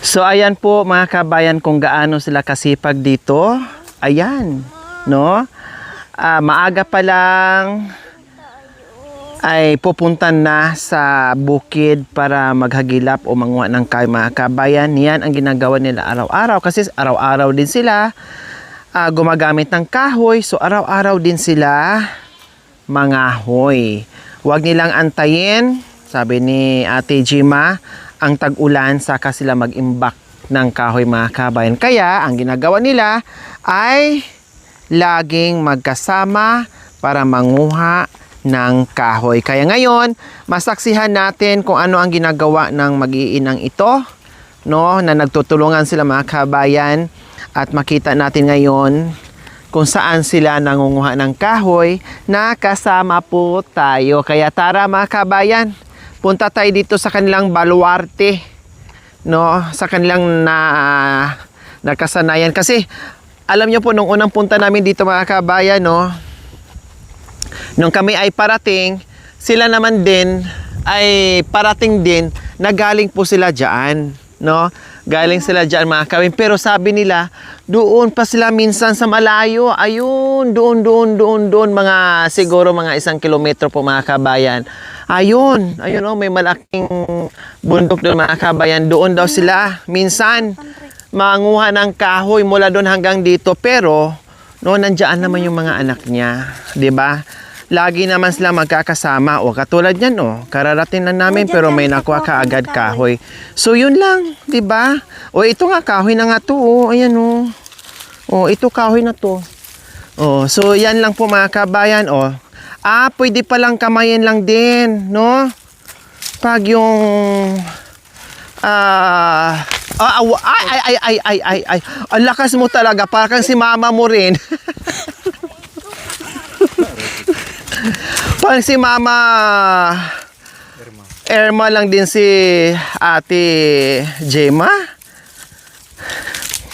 So ayan po mga kabayan kung gaano sila kasipag dito. Ayan, no? Maaga pa lang ay pupunta na sa bukid para maghagilap o manguha ng kahoy mga kabayan. Yan ang ginagawa nila araw-araw kasi araw-araw din sila gumagamit ng kahoy. So araw-araw din sila mangahoy. Huwag nilang antayin, sabi ni Ate Jima, ang tag-ulan saka sila mag-imbak ng kahoy mga kabayan. Kaya ang ginagawa nila ay laging magkasama para manguha ng kahoy. Kaya ngayon, masaksihan natin kung ano ang ginagawa ng mag-iinang ito, no, na nagtutulungan sila mga kabayan, at makita natin ngayon kung saan sila nangunguha ng kahoy na kasama po tayo. Kaya tara mga kabayan, punta tayo dito sa kanilang baluarte, no, sa kanilang nakasanayan. Kasi alam niyo po nung unang punta namin dito mga kabayan, no, nung kami ay parating, sila naman din ay parating din na galing po sila diyan, no? Galing sila diyan mga kabayan. Pero sabi nila, doon pa sila minsan sa malayo. Ayun, doon mga siguro mga 1 kilometro po mga kabayan. Ayun, oh, may malaking bundok doon mga kabayan. Doon daw sila minsan manguha ng kahoy mula doon hanggang dito. Pero no, nandiyan naman yung mga anak niya, 'di ba? Lagi naman sila magkakasama. O katulad niyan, oh, kararating na namin pero may nakuha kaagad kahoy. So yun lang, 'di ba? O ito nga kahoy na nga 'to, oh. Ayan, oh. Oh, ito kahoy na 'to. Oh, so yan lang po mga kabayan, oh. Pwede palang kamayin lang din, no? Pag yung ay. Ang lakas mo talaga, parang si mama mo rin. Parang si Mama Irma lang din si Ate Jema.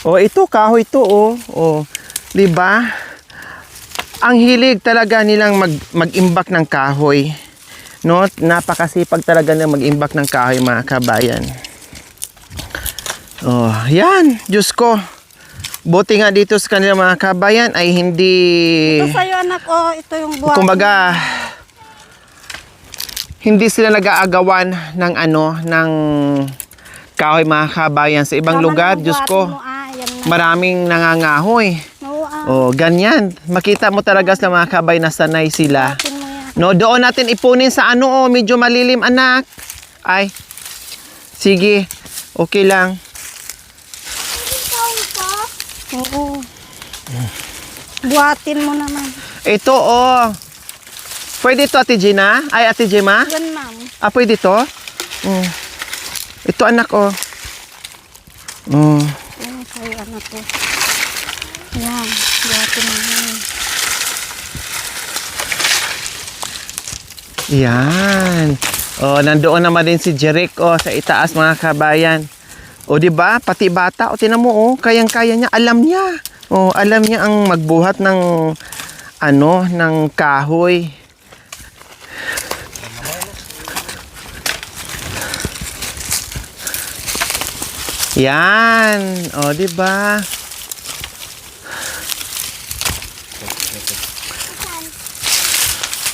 Oh, ito kahoy to, oh. Oh, 'di ba? Ang hilig talaga nilang mag-imbak ng kahoy. No, napakasipag talaga nilang mag-imbak ng kahoy mga kabayan. Oh, yan, Diyos ko. Buti nga dito sa kanila mga kabayan ay hindi... Ito sa'yo anak, oh, ito yung buwan. Kumbaga, hindi sila nag-aagawan ng ng kahoy mga kabayan. Sa ibang lugar, Diyos ko, maraming nangangahoy. Oh, ganyan. Makita mo talaga sa mga kabayan na sanay sila. No, doon natin ipunin sa oh, medyo malilim anak. Ay, sige, okay lang. Oo. Buhatin mo naman. Ito, oh. Pwede ito, Ate Gina? Ay, Ate Gemma? Yan, ma'am. Pwede ito? Ito, anak, oh. Yan, sa'yo, anak ko. Yan, buhatin mo naman. Yan. Oh, nandoon naman din si Jeric, oh, sa itaas, mga kabayan. O, di ba? Pati bata, o, tinan mo, oh, kayang-kaya niya, alam niya. Oh, alam niya ang magbuhat ng ng kahoy. Yan. O, di ba?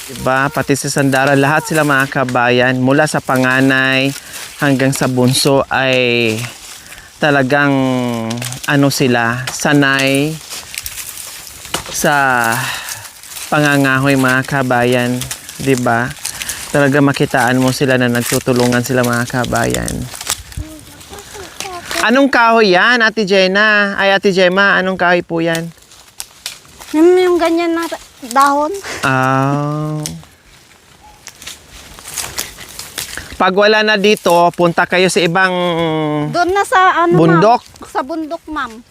Diba? Pati sa Sandara, lahat sila mga kabayan, mula sa panganay hanggang sa bunso ay talagang sila, sanay sa pangangahoy mga kabayan, 'di ba? Talaga makitaan mo sila na nagtutulungan sila mga kabayan. Anong kahoy yan, Ate Jenna? Ay, Ate Gemma, anong kahoy po yan? Yung ganyan na dahon. Pag wala na dito, punta kayo sa ibang Doon na sa bundok. ma'am. Sa bundok, ma'am.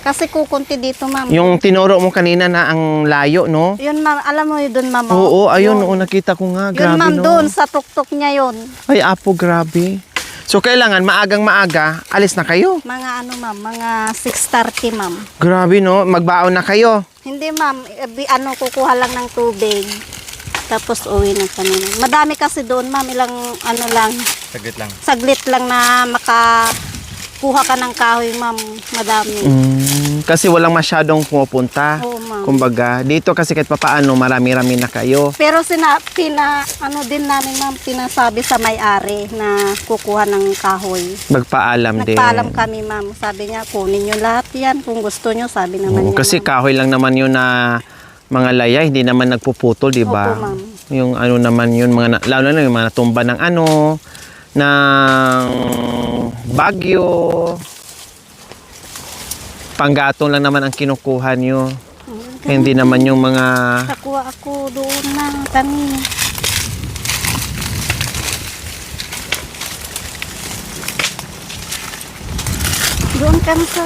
Kasi kukunti dito, ma'am. Yung tinuro mo kanina na ang layo, no? Yun, ma'am. Alam mo yun doon, ma'am. Oo, ayun, nakita ko nga. Yun, Grabe, ma'am, no? doon sa tuktok niya yun. Ay, apo, grabe. So, kailangan maagang maaga, alis na kayo. Mga ma'am, mga 6:30, ma'am. Grabe, no? Magbaon na kayo. Hindi, ma'am. Kukuha lang ng tubig. Tapos uwi na kami. Madami kasi doon, ma'am. Ilang lang. Saglit lang. Saglit lang na kuha ka ng kahoy, ma'am, madami. Kasi walang masyadong pumupunta. Oo, ma'am. Kumbaga, dito kasi kahit papaano, marami-rami na kayo. Pero ano din namin, ma'am, pinasabi sa may-ari na kukuha ng kahoy. Magpaalam din. Nagpaalam kami, ma'am. Sabi niya, kunin nyo lahat yan kung gusto nyo. Sabi naman Oo, niya, kasi ma'am. kahoy lang naman yun na mga laya, hindi naman nagpuputol, di ba? Opo, ma'am. Yung ano naman yun, lalo na yung mga natumba ng ng bagyo. Panggatong lang naman ang kinukuha nyo. Hindi naman yung mga... Nakuha ako doon na kami. Doon kami sa...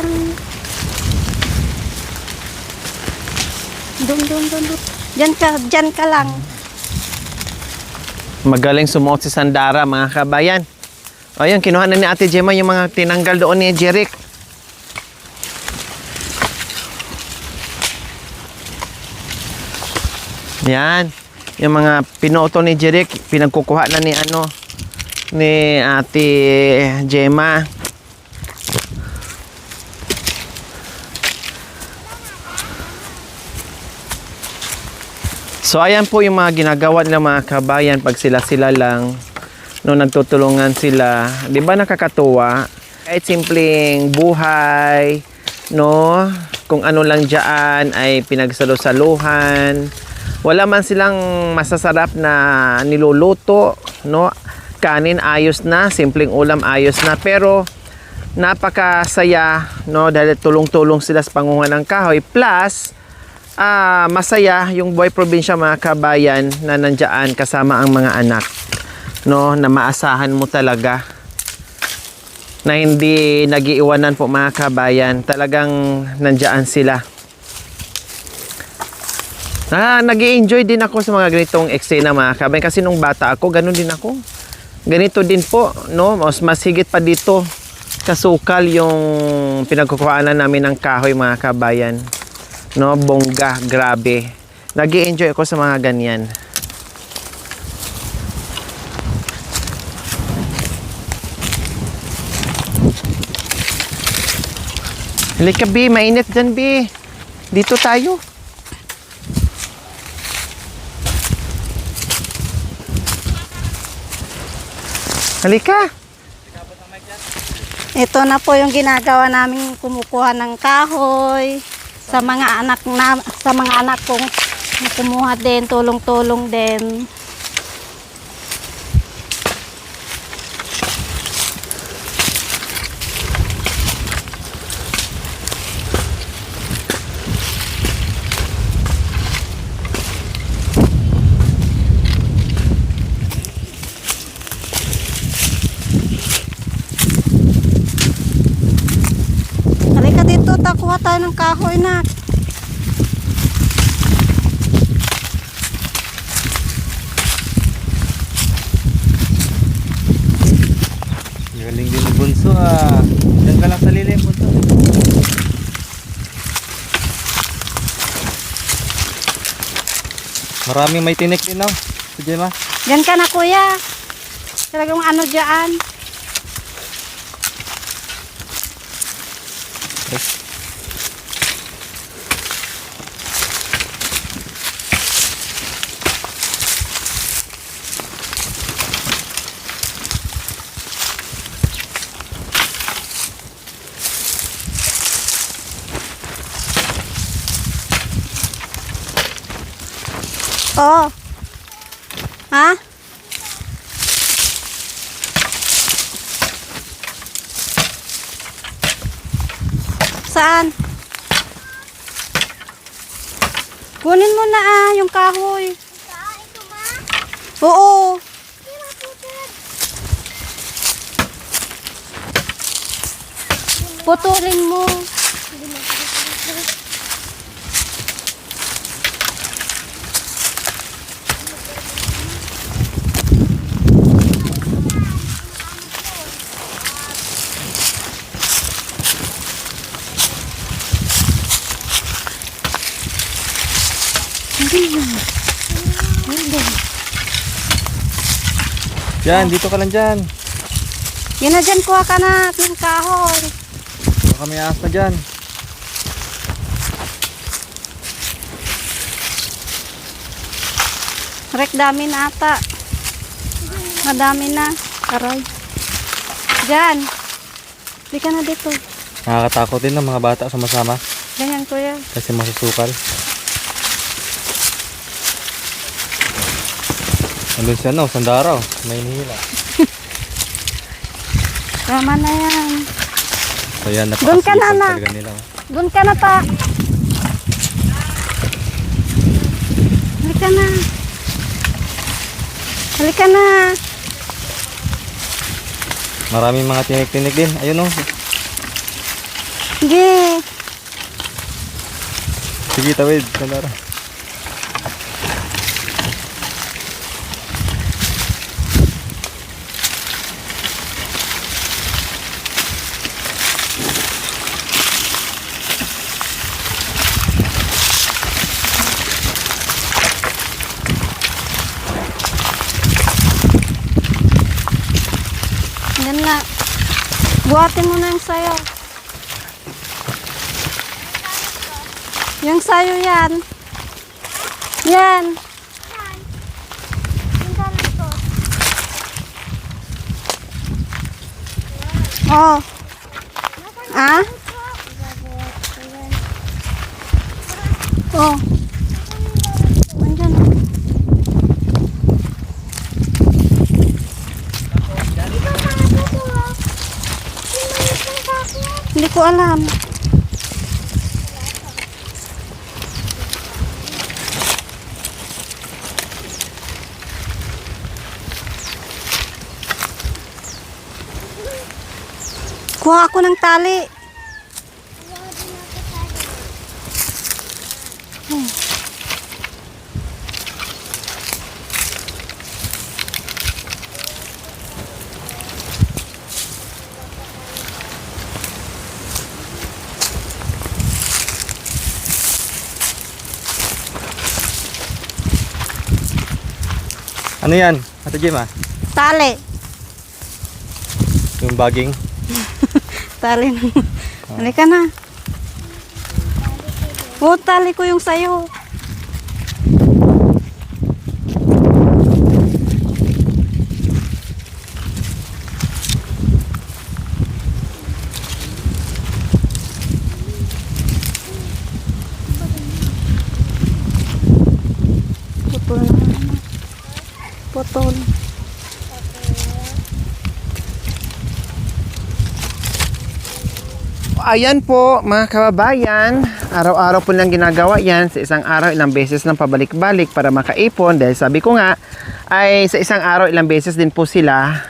Doon. Diyan ka lang. Magaling sumuot si Sandara, mga kabayan. O yun, kinuha na ni Ate Gemma yung mga tinanggal doon ni Jeric. Yan. Yung mga pinuto ni Jeric, pinagkukuha na ni Ate Gemma. So ayan po yung mga ginagawa nila mga kabayan pag sila lang no nagtutulungan sila. 'Di ba nakakatuwa? Kahit simpleng buhay, no? Kung ano lang diyan ay pinagsalusaluhan. Wala man silang masasarap na niluluto, no? Kanin ayos na, simpleng ulam ayos na, pero napakasaya, no? Dahil tulong-tulong sila sa pangunguha ng kahoy. Plus masaya yung buhay probinsya mga kabayan na nandiyan kasama ang mga anak, no, na maasahan mo talaga na hindi nagiiwanan po mga kabayan, talagang nandiyan sila. Nag-i-enjoy din ako sa mga ganitong eksena mga kabayan kasi nung bata ako, ganun din ako. Ganito din po, no, mas higit pa dito kasukal yung pinagkukuhaanan namin ng kahoy mga kabayan. No, bongga, grabe. Nag-i-enjoy ako sa mga ganyan. Halika, B. Mainit dyan, B. Dito tayo. Halika. Ito na po yung ginagawa namin, kumukuha ng kahoy. Sa mga anak kong kumuha din, tulong-tulong din. Halika dito, takuha tayo ng kahoy na. Galing din ni Bunso Diyan ka lang sa lilim, Bunso. Maraming may tinik din, no? Si Gemma. Diyan ka na, kuya. Talagang ano dyan. Oh. Ha? Saan? Kunin mo na yung kahoy. Ito ma? Oo. Putulin mo. Yan, dito ka lang dyan. Yun na dyan, kuha ka na ng kahoy. Baka may ahas na dyan. Rek, dami na ata. Madami na. Aray. Diyan. Di ka na dito. Nakakatakot din ng mga bata sumasama Ganyan, kuya. kasi masusukal. Nandun siya no, sandaraw. May hinihila. Tama na yan. So yan, Doon ka na, napakasipag anak. talaga nila. Doon ka na, ta. Halika na. Halika na. Maraming mga tinik-tinik din. Ayun o. Sige. Sige, tawid. Sandaraw. Yan na. Buhatin mo na yung sayo. Yung sayo yan. Yan. Oh. Ah? Oh. Andyan. Hindi ko alam. Kuha ako ng tali. Ano yan? Ate Jim ah? Tali. Yung baging. Tali na. Halika na. Oh, tali ko yung sayo. Putol na. Putol. Ayan po mga kababayan, araw-araw po nilang ginagawa yan. Sa isang araw ilang beses nang pabalik-balik para makaipon. Dahil sabi ko nga ay sa isang araw ilang beses din po sila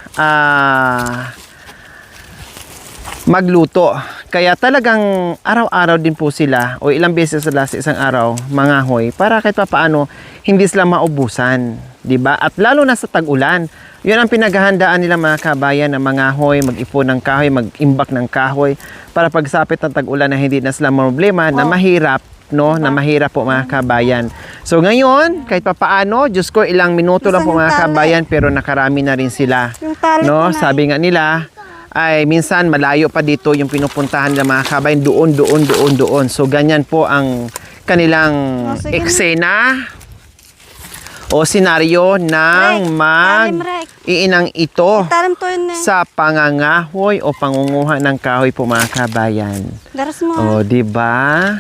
magluto. Kaya talagang araw-araw din po sila o ilang beses sila sa isang araw mangahoy para kahit paano hindi sila maubusan, 'di ba? At lalo na sa tag-ulan. 'Yun ang pinaghahandaan nila mga kabayan na mangahoy, mag-ipon ng kahoy, mag-imbak ng kahoy para pagsapit ng tag-ulan na hindi na sila problema na mahirap, no? Na mahirap po mga kabayan. So ngayon, kahit papaano, Diyos ko ilang minuto lang po Isang mga tali. kabayan pero nakarami na rin sila. Yung tali No, ko na. sabi nga nila ay minsan malayo pa dito yung pinupuntahan ng mga kabayan, doon. So ganyan po ang kanilang Oh, sige na. eksena o senaryo ng Rek, talim, Rek. iinang ito Talim to yun eh. sa pangangahoy o pangunguha ng kahoy po mga kabayan. Daras mo. O, di ba?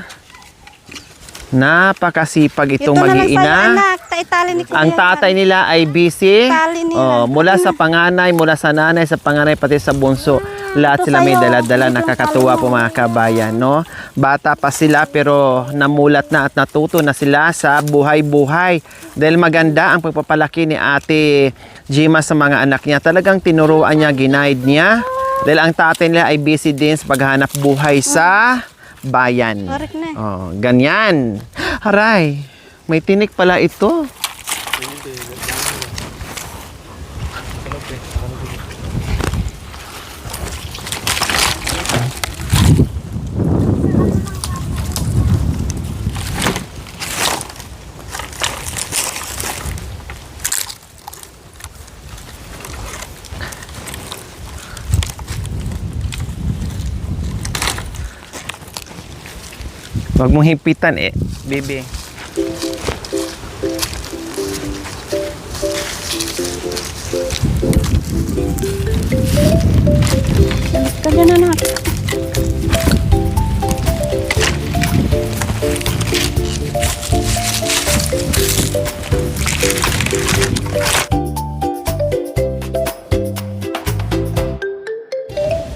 Napakasipag itong Ito na lang sa'yo, mag-iina. anak. Itali ni Kuya. Ang tatay nila ay busy. Tali nila. Mula sa panganay, mula sa nanay, sa panganay, pati sa bunso. Lahat ito sila may sa'yo. dala-dala. Ito Nakakatuwa sa'yo. po mga kabayan. No? Bata pa sila pero namulat na at natuto na sila sa buhay-buhay. Dahil maganda ang pagpapalaki ni Ate Jima sa mga anak niya. Talagang tinuruan niya, ginaid niya. Dahil ang tatay nila ay busy din sa paghahanap buhay sa bayan. Correct na eh. Oh, ganyan. Aray, may tinik pala ito. Wag mong hipitan eh, baby. Kaya na na.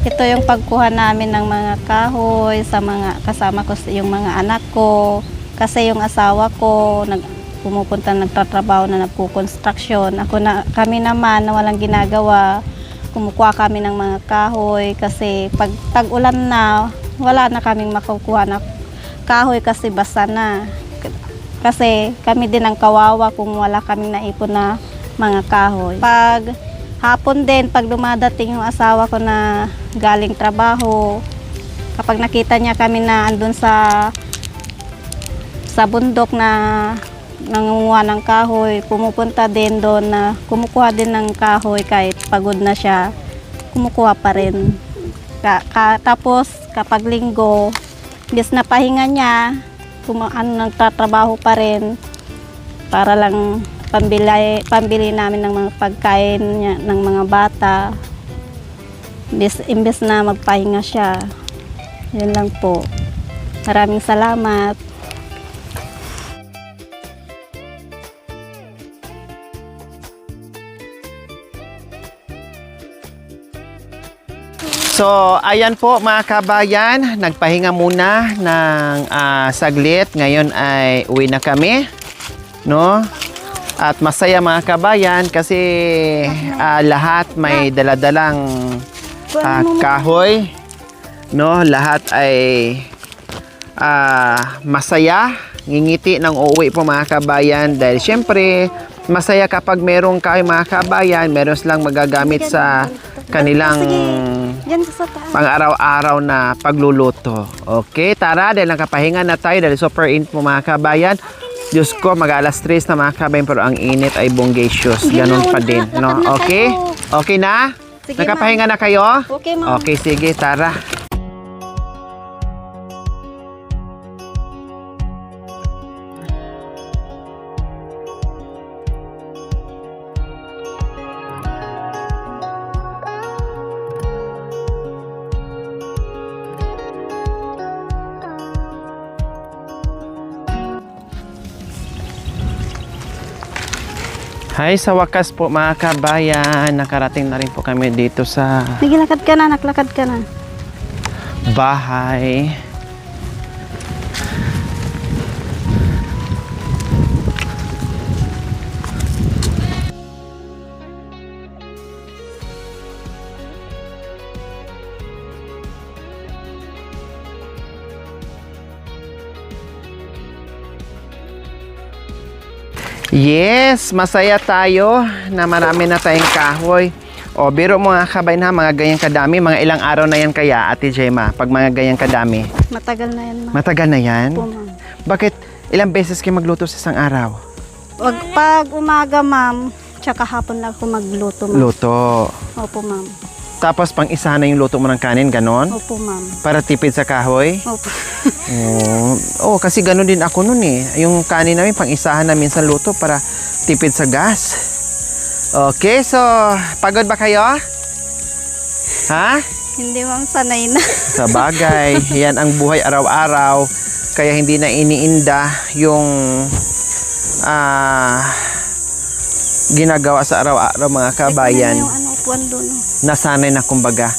Ito yung pagkuha namin ng mga kahoy sa mga kasama ko yung mga anak ko. Kasi yung asawa ko pumupunta nagtatrabaho na nagko-construction. Kami naman na walang ginagawa. Kumukuha kami ng mga kahoy kasi pag tag-ulan na, wala na kaming makukuha na kahoy kasi basa na. Kasi kami din ang kawawa kung wala kaming naipon na mga kahoy. Pag hapon din, pag dumadating yung asawa ko na galing trabaho, kapag nakita niya kami na andun sa bundok na nangunguha ng kahoy, pumupunta din doon na kumukuha din ng kahoy kahit pagod na siya, kumukuha pa rin. Tapos kapag linggo, bis na pahinga niya, nagtatrabaho pa rin para lang pambili namin ng mga pagkain niya, ng mga bata. Imbes na magpahinga siya. Yun lang po. Maraming salamat. So, ayan po mga kabayan, nagpahinga muna ng saglit. Ngayon ay uwi na kami, no? At masaya mga kabayan kasi lahat may daladalang kahoy, no? Lahat ay masaya, ngingiti ng uuwi po mga kabayan dahil syempre masaya kapag merong kahoy mga kabayan, meron silang magagamit sa kanilang pang-araw-araw na pagluluto. Okay, tara, dahil nakapahinga na tayo dahil super init po mga kabayan. Diyos ko, mag-alas 3 na mga kabayan pero ang init ay bongacious. Ganun pa din, no? Okay? Okay na? Sige, Nakapahinga na kayo? Okay, ma'am. Okay, sige, tara. Hi, sa wakas po mga kabayan, nakarating na rin po kami dito sa Naglakad ka na, naglakad ka na. bahay. Yes, masaya tayo na marami na tayong kahoy. O, biro mo mga kabayan ha, mga ganyang kadami. Mga ilang araw na yan kaya, Ate Gemma, pag mga ganyang kadami? Matagal na yan, ma'am. Matagal na yan? Po, ma'am. Bakit ilang beses kayo magluto sa isang araw? Pag umaga, ma'am, tsaka hapon lang ako magluto, ma'am. Luto. Opo, ma'am. Tapos pang isa na yung luto mo ng kanin, ganon? Opo, ma'am. Para tipid sa kahoy? Opo. Oh, kasi ganon din ako nun eh. Yung kanin namin, pang isahan na minsan luto para tipid sa gas. Okay, so, pagod ba kayo? Ha? Hindi, ma'am, sanay na. Sa bagay, yan ang buhay araw-araw. Kaya hindi na iniinda yung ginagawa sa araw-araw mga kabayan. Yung ano, upuan doon. Nasanay na kumbaga.